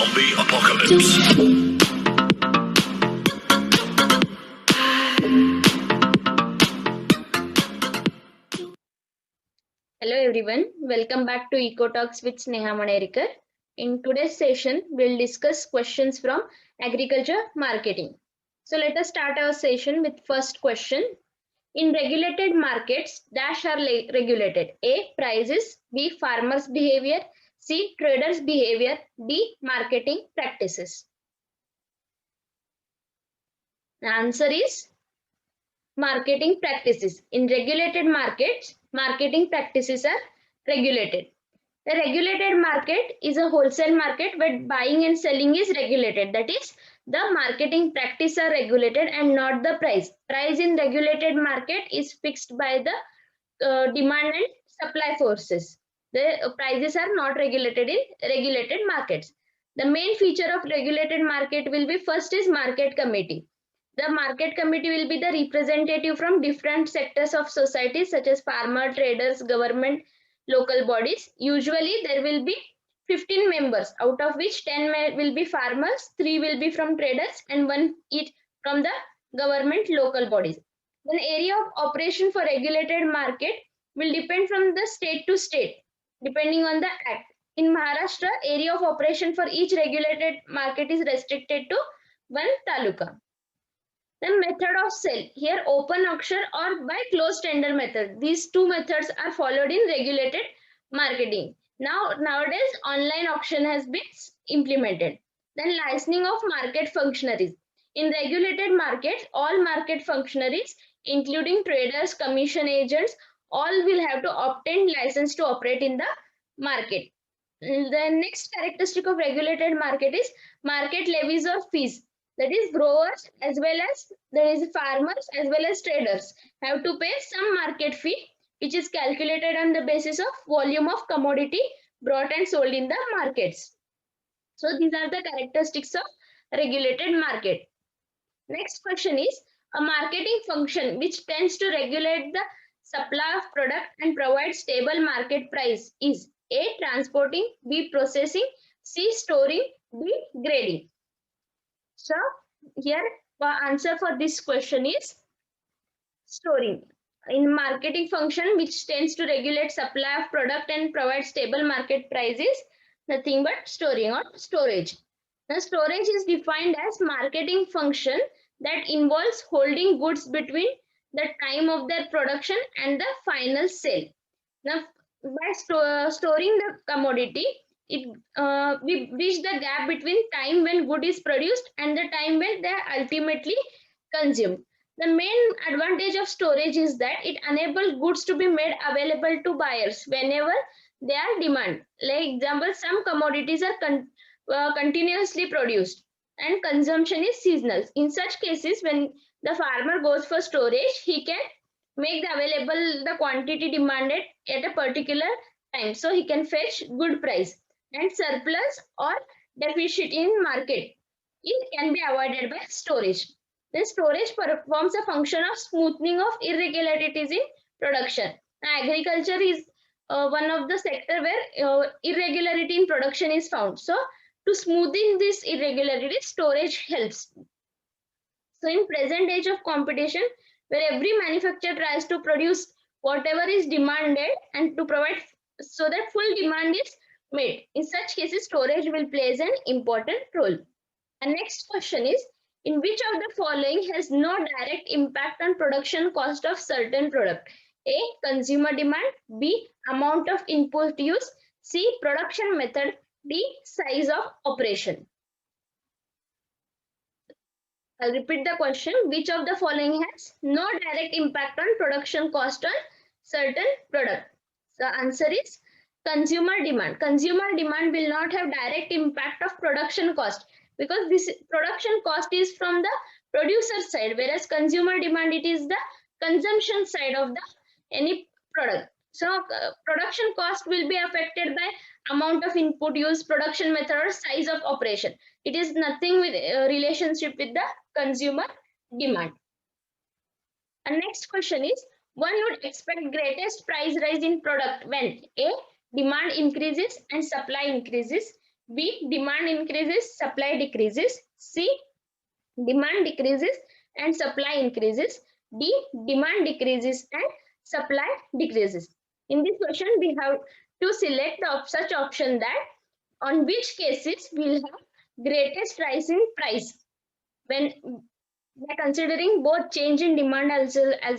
Zombie apocalypse. Hello everyone, welcome back to Eco Talks with Sneha Manerikar. In today's session, we'll discuss questions from agriculture marketing. So let us start our session with first question. In regulated markets, dash are regulated. A. Prices. B. Farmers' behavior. C. Traders' behavior. D. Marketing practices. The answer is marketing practices. In regulated markets, marketing practices are regulated. The regulated market is a wholesale market where buying and selling is regulated. That is, the marketing practice are regulated and not the price. Price in regulated market is fixed by the demand and supply forces. The prices are not regulated in regulated markets. The main feature of regulated market will be first is market committee. The market committee will be the representative from different sectors of society such as farmer, traders, government, local bodies. Usually there will be 15 members, out of which 10 will be farmers, 3 will be from traders, and 1 each from the government local bodies. The area of operation for regulated market will depend from the state to state, depending on the act. In Maharashtra, area of operation for each regulated market is restricted to 1 taluka. The method of sale, here open auction or by closed tender method. These two methods are followed in regulated marketing. Nowadays, online auction has been implemented. Then licensing of market functionaries. In regulated markets, all market functionaries, including traders, commission agents, all will have to obtain license to operate in the market. The next characteristic of regulated market is market levies or fees. That is, growers as well as there is farmers as well as traders have to pay some market fee, which is calculated on the basis of volume of commodity brought and sold in the markets. So these are the characteristics of regulated market. Next question is a marketing function which tends to regulate the supply of product and provide stable market price is A. Transporting, B. Processing, C. Storing, D. Grading. So here the answer for this question is storing. In marketing function which tends to regulate supply of product and provide stable market prices, nothing but storing or storage. Now storage is defined as marketing function that involves holding goods between the time of their production and the final sale. Now by storing the commodity, we bridge the gap between time when good is produced and the time when they are ultimately consumed. The main advantage of storage is that it enables goods to be made available to buyers whenever they are demand. Like example, some commodities are continuously produced and consumption is seasonal. In such cases, when the farmer goes for storage, he can make the available the quantity demanded at a particular time, so he can fetch good price, and surplus or deficit in market it can be avoided by storage. Then storage performs a function of smoothing of irregularities in production. Now, agriculture is one of the sector where irregularity in production is found. So to smoothing this irregularity, storage helps. So in present age of competition, where every manufacturer tries to produce whatever is demanded and to provide so that full demand is made. In such cases, storage will play an important role. And next question is, in which of the following has no direct impact on production cost of certain product? A. Consumer demand. B. Amount of input use. C. Production method. D. Size of operation. I'll repeat the question. Which of the following has no direct impact on production cost on certain product? The answer is consumer demand. Consumer demand will not have direct impact of production cost because this production cost is from the producer side, whereas consumer demand it is the consumption side of the any product. So production cost will be affected by amount of input use, production method, or size of operation. It is nothing with relationship with the consumer demand. And next question is, one would expect greatest price rise in product when A. Demand increases and supply increases, B. Demand increases, supply decreases. C. Demand decreases and supply increases. D. Demand decreases and supply decreases. In this question, we have to select such option that on which cases we'll have greatest rise in price when we are considering both change in demand as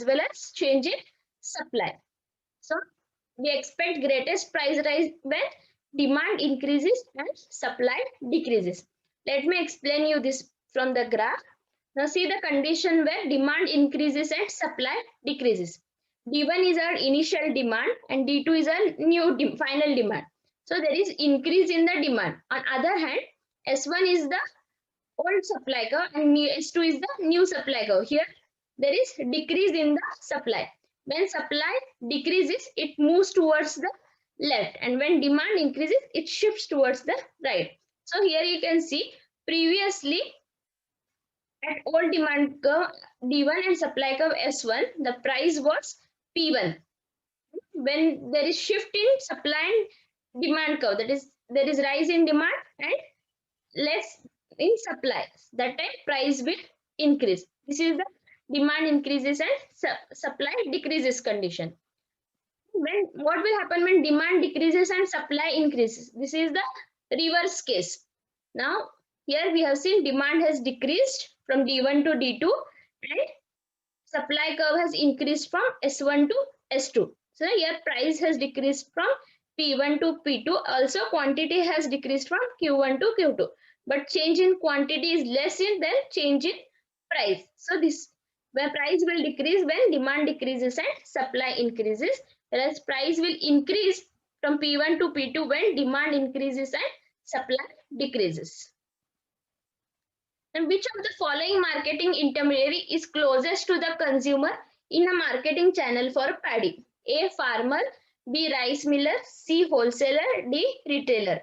well as change in supply. So we expect greatest price rise when demand increases and supply decreases. Let me explain you this from the graph. Now see the condition where demand increases and supply decreases. D1 is our initial demand and D2 is our new final demand. So there is increase in the demand. On other hand, S1 is the old supply curve and S2 is the new supply curve. Here there is decrease in the supply. When supply decreases, it moves towards the left, and when demand increases, it shifts towards the right. So here you can see previously at old demand curve D1 and supply curve S1, the price was P1. When there is shift in supply and demand curve, that is there is rise in demand and less in supply, that time price will increase. This is the demand increases and supply decreases condition. When what will happen when demand decreases and supply increases? This is the reverse case. Now here we have seen demand has decreased from D1 to D2 and supply curve has increased from S1 to S2. So here price has decreased from P1 to P2. Also quantity has decreased from Q1 to Q2. But change in quantity is less than change in price. So this where price will decrease when demand decreases and supply increases, whereas price will increase from P1 to P2 when demand increases and supply decreases. And which of the following marketing intermediary is closest to the consumer in a marketing channel for paddy? A. Farmer, B. Rice miller, C. Wholesaler, D. Retailer.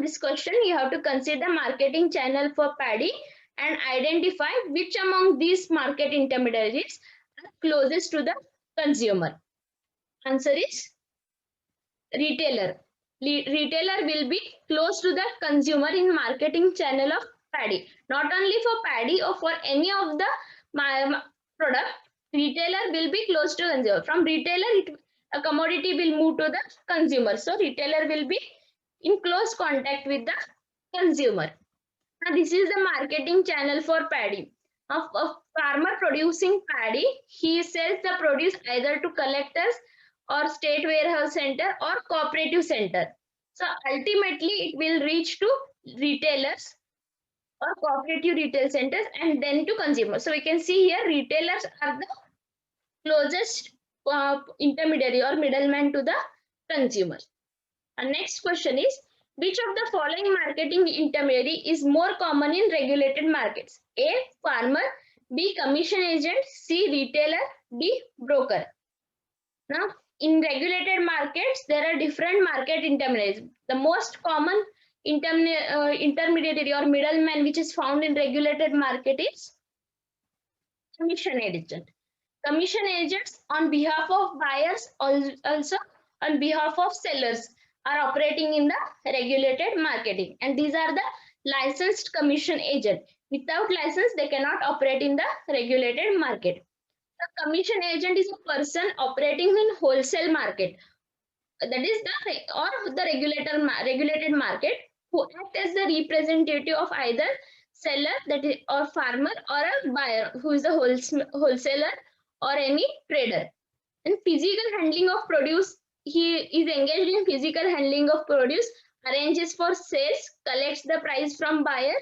This question you have to consider marketing channel for paddy and identify which among these market intermediaries are closest to the consumer. Answer is retailer. Retailer will be close to the consumer in marketing channel of paddy. Not only for paddy or for any of the product, retailer will be close to consumer. From retailer, a commodity will move to the consumer. So retailer will be in close contact with the consumer. Now this is the marketing channel for paddy. A farmer producing paddy, he sells the produce either to collectors or state warehouse center or cooperative center. So ultimately it will reach to retailers or cooperative retail centers and then to consumers. So we can see here retailers are the closest intermediary or middleman to the consumer. Our next question is, which of the following marketing intermediary is more common in regulated markets? A. Farmer, B. Commission agent, C. Retailer, D. Broker. Now, in regulated markets, there are different market intermediaries. The most common intermediary or middleman which is found in regulated market is commission agent. Commission agents on behalf of buyers, also on behalf of sellers, are operating in the regulated marketing, and these are the licensed commission agent. Without license, they cannot operate in the regulated market. The commission agent is a person operating in wholesale market, that is the regulated market, who act as the representative of either seller, that is, or farmer, or a buyer who is a wholesaler or any trader. And physical handling of produce, he is engaged in physical handling of produce, arranges for sales, collects the price from buyer,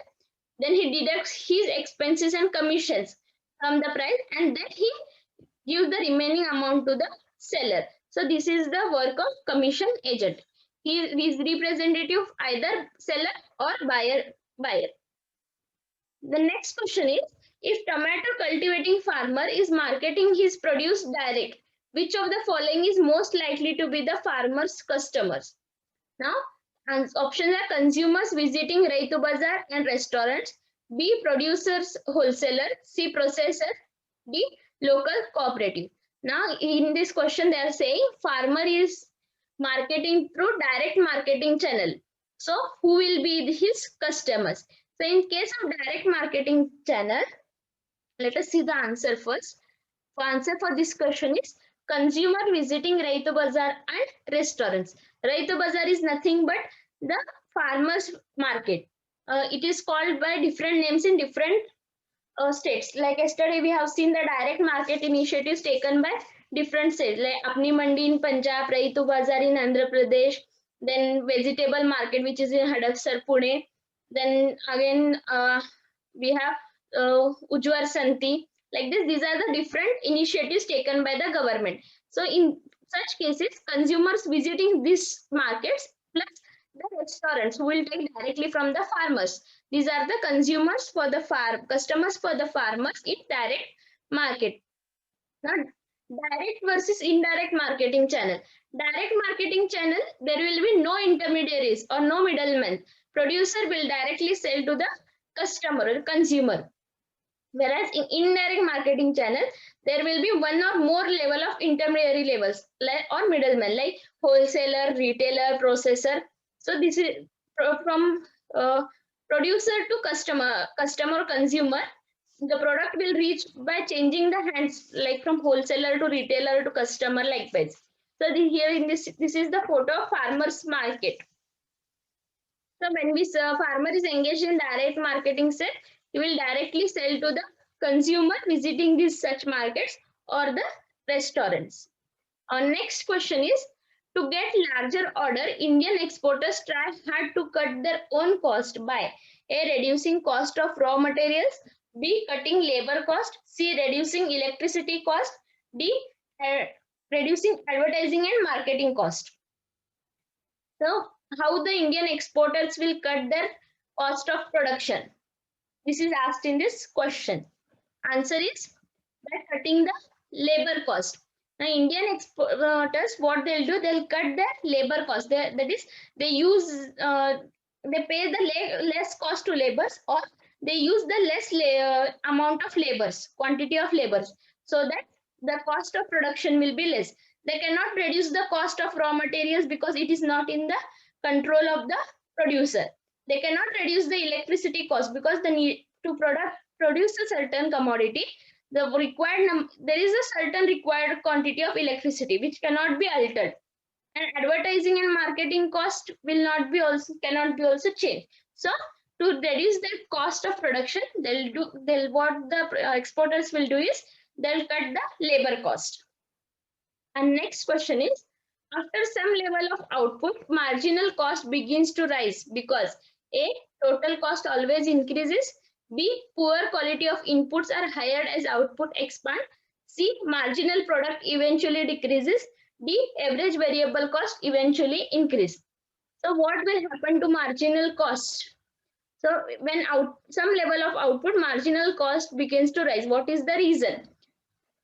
then he deducts his expenses and commissions from the price, and then he gives the remaining amount to the seller. So this is the work of commission agent. He is representative of either seller or buyer. The next question is, if tomato cultivating farmer is marketing his produce direct, which of the following is most likely to be the farmer's customers? Now, options are consumers visiting Raitu Bazaar and restaurants, B. Producers wholesaler, C. Processor, D. Local cooperative. Now, in this question, they are saying farmer is marketing through direct marketing channel. So who will be his customers? So in case of direct marketing channel, let us see the answer first. The answer for this question is consumer visiting Raitu Bazaar and restaurants. Raitu Bazaar is nothing but the farmers market. It is called by different names in different states. Like yesterday, we have seen the direct market initiatives taken by different states, like Apni Mandi in Punjab, Raitu Bazaar in Andhra Pradesh, then vegetable market, which is in Hadassar, Pune. Then again, we have Ujwar Santi. Like this, these are the different initiatives taken by the government. So in such cases, consumers visiting these markets plus the restaurants who will take directly from the farmers. These are the consumers for the customers for the farmers in direct market. Now, direct versus indirect marketing channel. Direct marketing channel, there will be no intermediaries or no middlemen. Producer will directly sell to the customer or consumer. Whereas in indirect marketing channel, there will be one or more level of intermediary levels like or middlemen like wholesaler, retailer, processor. So this is from producer to customer consumer. The product will reach by changing the hands like from wholesaler to retailer to customer likewise. So here in this is the photo of farmers market. So when farmer is engaged in direct marketing set, he will directly sell to the consumer visiting these such markets or the restaurants. Our next question is, to get larger order, Indian exporters try hard to cut their own cost by A. Reducing cost of raw materials, B. Cutting labor cost, C. Reducing electricity cost, D. Uh, Reducing advertising and marketing cost. So, how the Indian exporters will cut their cost of production? This is asked in this question. Answer is by cutting the labor cost. Now, Indian exporters, what they'll do, they'll cut their labor cost. That is, they use, they pay the less cost to laborers, or they use the less amount of laborers, quantity of laborers, so that the cost of production will be less. They cannot reduce the cost of raw materials because it is not in the control of the producer. They cannot reduce the electricity cost because the need to produce a certain commodity, the required there is a certain required quantity of electricity which cannot be altered, and advertising and marketing cost will not be also cannot be also changed. So to reduce the cost of production, they'll what the exporters will do is they'll cut the labor cost. And next question is, after some level of output, marginal cost begins to rise because A. Total cost always increases. B. Poor quality of inputs are higher as output expand. C. Marginal product eventually decreases. D. Average variable cost eventually increase. So what will happen to marginal cost? So when some level of output, marginal cost begins to rise. What is the reason?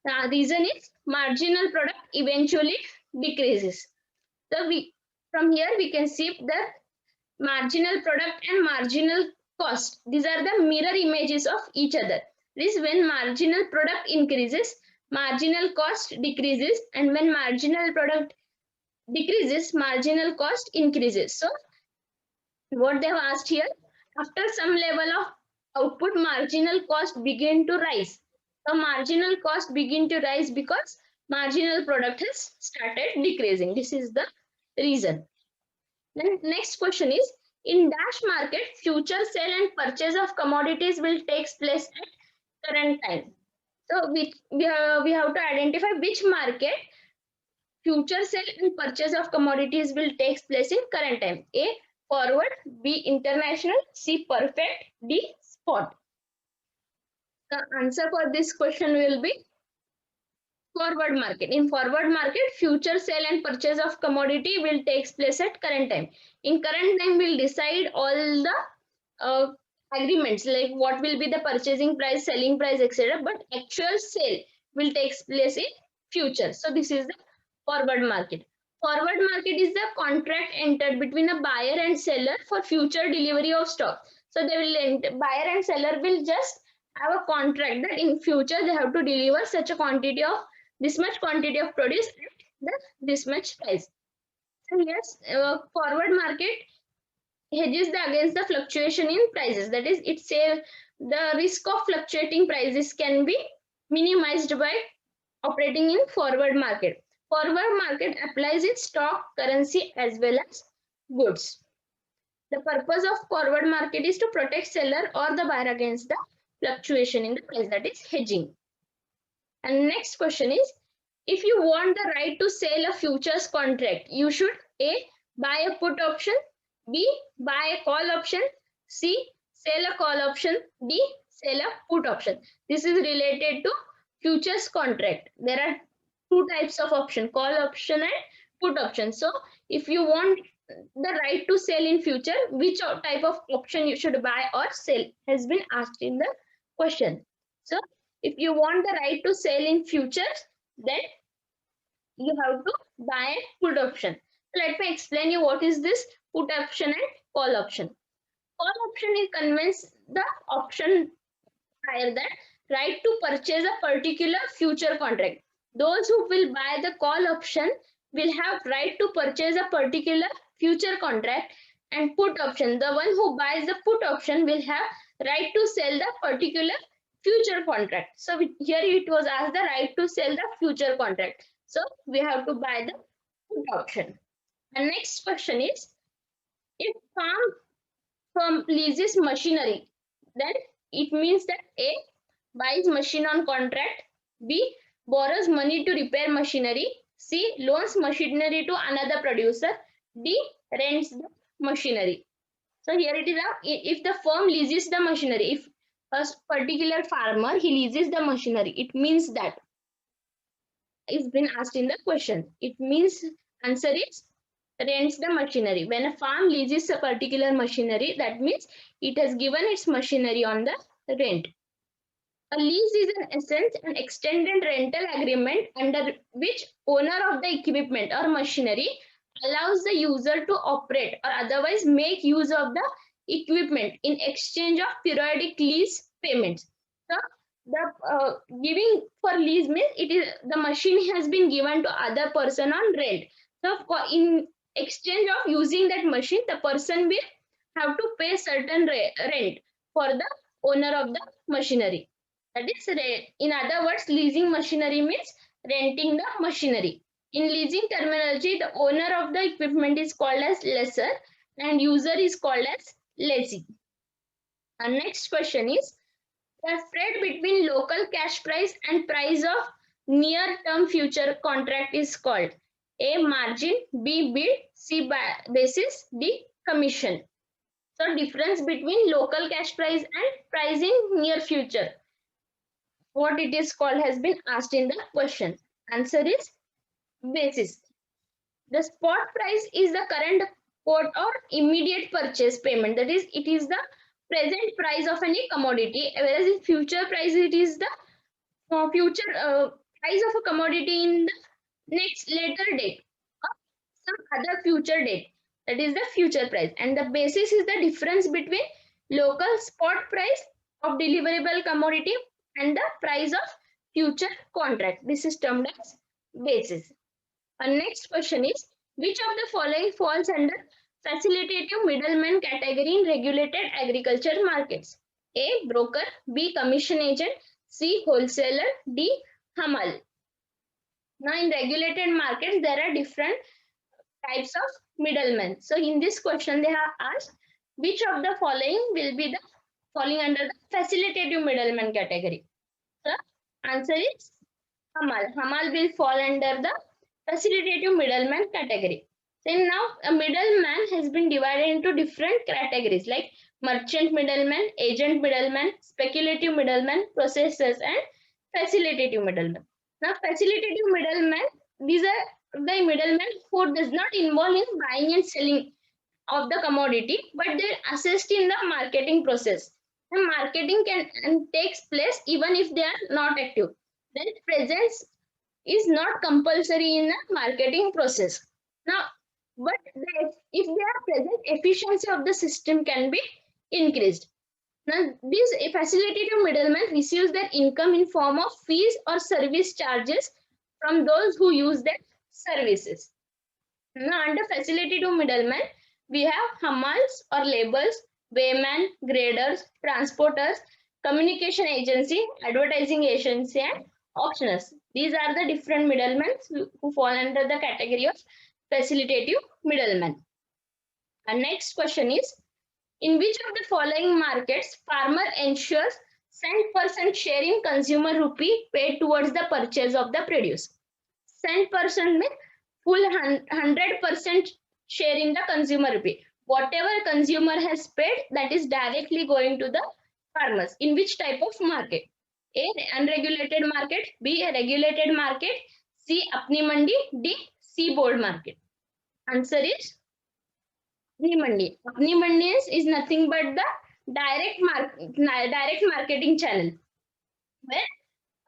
The reason is marginal product eventually decreases. So from here we can see the marginal product and marginal cost. These are the mirror images of each other. This when marginal product increases, marginal cost decreases, and when marginal product decreases, marginal cost increases. So what they have asked here, after some level of output, marginal cost begin to rise. The marginal cost begin to rise because marginal product has started decreasing. This is the reason. Then next question is, in dash market, future sale and purchase of commodities will take place at current time. So we have to identify which market future sale and purchase of commodities will take place in current time. A. Forward, B. International, C. Perfect, D. Spot. The answer for this question will be forward market. In forward market, future sale and purchase of commodity will take place at current time. In current time, we'll decide all the agreements like what will be the purchasing price, selling price, etc. But actual sale will take place in future. So this is the forward market. Forward market is the contract entered between a buyer and seller for future delivery of stock. So they will buyer and seller will just have a contract that in future they have to deliver such a quantity of this much quantity of produce at this much price. So yes, forward market hedges against the fluctuation in prices. That is, it saves the risk of fluctuating prices can be minimized by operating in forward market. Forward market applies in stock, currency as well as goods. The purpose of forward market is to protect seller or the buyer against the fluctuation in the price, that is hedging. And next question is, if you want the right to sell a futures contract, you should A, buy a put option, B, buy a call option, C, sell a call option, D, sell a put option. This is related to futures contract. There are two types of option, call option and put option. So if you want the right to sell in future, which type of option you should buy or sell has been asked in the question. So if you want the right to sell in futures, then you have to buy a put option. Let me explain you what is this put option and call option. Call option is conveys the option prior that right to purchase a particular future contract. Those who will buy the call option will have right to purchase a particular future contract, and put option, the one who buys the put option will have right to sell the particular future contract. So here it was asked the right to sell the future contract. So we have to buy the put option. And next question is, if firm leases machinery, then it means that A, buys machine on contract, B, borrows money to repair machinery, C, loans machinery to another producer, D, rents the machinery. So here it is, if the firm leases the machinery, if a particular farmer he leases the machinery, it means that it's been asked in the question. It means answer is rents the machinery. When a farm leases a particular machinery, that means it has given its machinery on the rent. A lease is in essence an extended rental agreement under which owner of the equipment or machinery allows the user to operate or otherwise make use of the equipment in exchange of periodic lease payments. So the giving for lease means it is the machine has been given to other person on rent. So in exchange of using that machine, the person will have to pay certain rent for the owner of the machinery. That is, in other words, leasing machinery means renting the machinery. In leasing terminology, the owner of the equipment is called as lessor and user is called as lessee. Our next question is, the spread between local cash price and price of near-term future contract is called A, margin, B, bid, C, basis, D, commission. So difference between local cash price and price in near future, what it is called has been asked in the question. Answer is basis. The spot price is the current quote or immediate purchase payment. That is, it is the present price of any commodity, whereas in future price it is the future price of a commodity in the next later date or some other future date. That is the future price. And the basis is the difference between local spot price of deliverable commodity and the price of future contract. This is termed as basis. Our next question is, which of the following falls under facilitative middleman category in regulated agriculture markets? A, broker, B, commission agent, C, wholesaler, D, hamal. Now in regulated markets, there are different types of middlemen. So in this question, they have asked which of the following will be the falling under the facilitative middleman category. So answer is hamal. Hamal will fall under the facilitative middleman category. So now a middleman has been divided into different categories like merchant middleman, agent middleman, speculative middleman, processors, and facilitative middleman. Now facilitative middleman, these are the middlemen who does not involve in buying and selling of the commodity, but they assist in the marketing process. And marketing can takes place even if they are not active. Then presence is not compulsory in the marketing process. Now, but if they are present, efficiency of the system can be increased. Now, this facilitative middleman receives their income in form of fees or service charges from those who use their services. Now, under facilitative middleman, we have hammals or labels, weighman, graders, transporters, communication agency, advertising agency, and auctioneers. These are the different middlemen who fall under the category of facilitative middlemen. And next question is, in which of the following markets farmer ensures cent% share in consumer rupee paid towards the purchase of the produce? Cent% means full 100% share in the consumer rupee. Whatever consumer has paid, that is directly going to the farmers. In which type of market? A, unregulated market. B, a regulated market. C, apni mandi. D, seaboard market. Answer is apni mandi. Apni mandi is nothing but the direct marketing channel where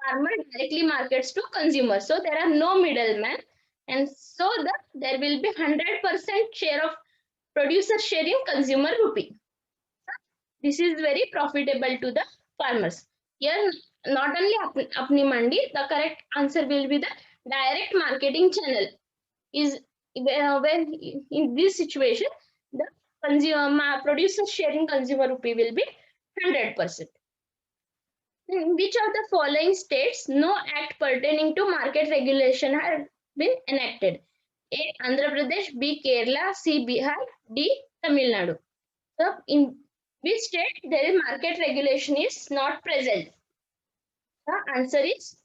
farmer directly markets to consumers. So there are no middlemen, and so there will be 100% share of producer share in consumer rupee. This is very profitable to the farmers. Here, not only apni mandi, the correct answer will be the direct marketing channel. Is when in this situation, the consumer producer share in consumer rupee will be 100%. In which of the following states no act pertaining to market regulation have been enacted? A, Andhra Pradesh, B, Kerala, C, Bihar, D, Tamil Nadu. So, in which state there is market regulation is not present? The answer is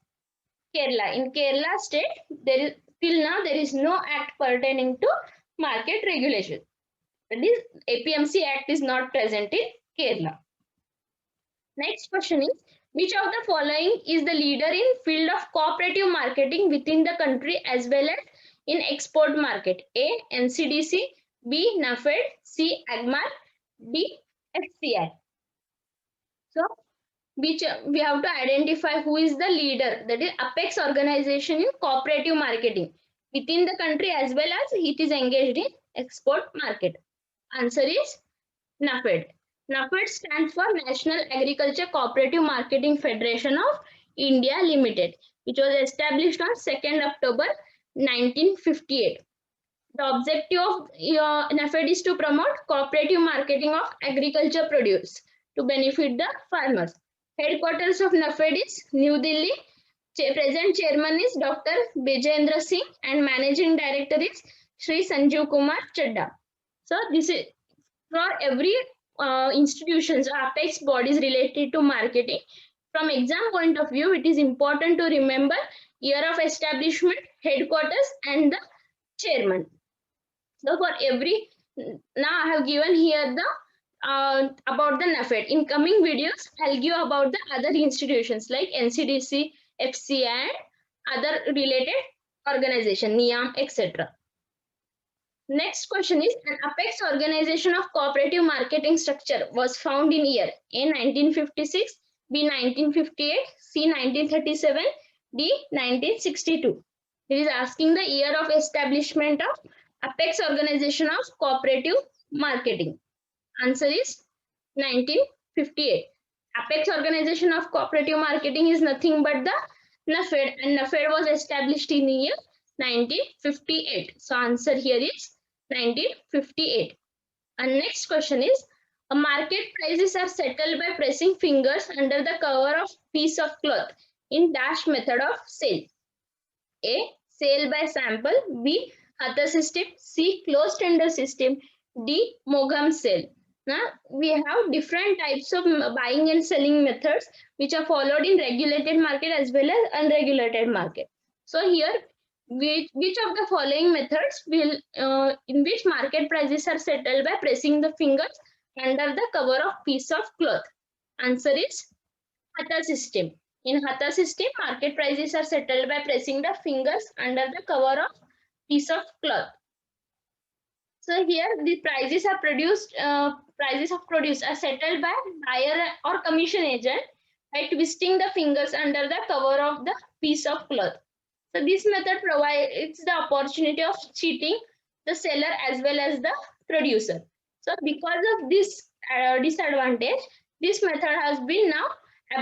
Kerala. In Kerala state, there is till now there is no act pertaining to market regulation. That is, APMC Act is not present in Kerala. Next question is, which of the following is the leader in field of cooperative marketing within the country as well as in export market? A, NCDC, B, NAFED, C, AGMAR, D, FCI. So, which we have to identify who is the leader, that is apex organization in cooperative marketing within the country as well as it is engaged in export market. Answer is NAFED. NAFED stands for National Agriculture Cooperative Marketing Federation of India Limited, which was established on 2nd October 1958. The objective of NAFED is to promote cooperative marketing of agriculture produce to benefit the farmers. Headquarters of NAFED is New Delhi. Present chairman is Dr. Bijendra Singh and managing director is Sri Sanjeev Kumar Chadda. So this is for every institutions or apex bodies related to marketing. From exam point of view, it is important to remember year of establishment, headquarters, and the chairman. So for every, now I have given here the about the NAFED. In coming videos, I'll give about the other institutions like NCDC, FCI, and other related organization, NIAM, etc. Next question is, an apex organization of cooperative marketing structure was found in year A, 1956, B, 1958, C, 1937, D, 1962. It is asking the year of establishment of apex organization of cooperative marketing. Answer is 1958. Apex organization of cooperative marketing is nothing but the NAFED, and NAFED was established in the year 1958. So answer here is 1958. And next question is, market prices are settled by pressing fingers under the cover of piece of cloth in dash method of sale. A, sale by sample. B, Hatha system. C, closed tender system. D, Mogam sale. Now we have different types of buying and selling methods which are followed in regulated market as well as unregulated market. So here, which of the following methods will in which market prices are settled by pressing the fingers under the cover of piece of cloth? Answer is Hatha system. In Hatha system, market prices are settled by pressing the fingers under the cover of piece of cloth. So here the prices are prices of produce are settled by buyer or commission agent by twisting the fingers under the cover of the piece of cloth. So this method provides the opportunity of cheating the seller as well as the producer. So because of this disadvantage, this method has been now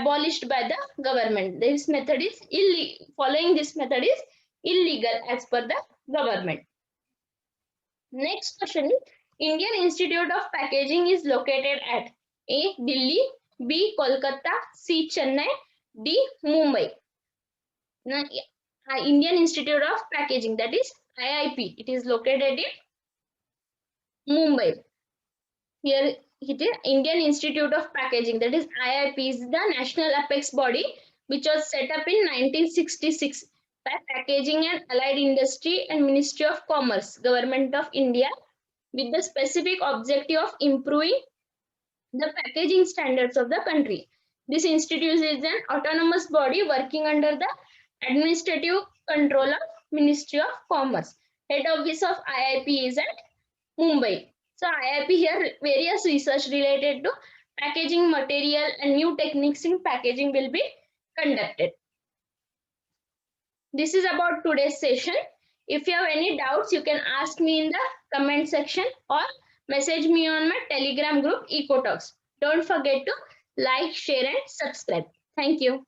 abolished by the government. This method is illegal. Following this method is illegal as per the government. Next question is, Indian Institute of Packaging is located at A. Delhi, B. Kolkata, C. Chennai, D. Mumbai. Now, Indian Institute of Packaging, that is IIP, it is located in Mumbai. Here it is Indian Institute of Packaging, that is IIP, is the national apex body which was set up in 1966 by Packaging and Allied Industry and Ministry of Commerce, Government of India, with the specific objective of improving the packaging standards of the country. This institute is an autonomous body working under the administrative control of Ministry of Commerce. Head office of IIP is at Mumbai. So IIP here various research related to packaging material and new techniques in packaging will be conducted. This is about today's session. If you have any doubts, you can ask me in the comment section or message me on my Telegram group EcoTalks. Don't forget to like, share and subscribe. Thank you.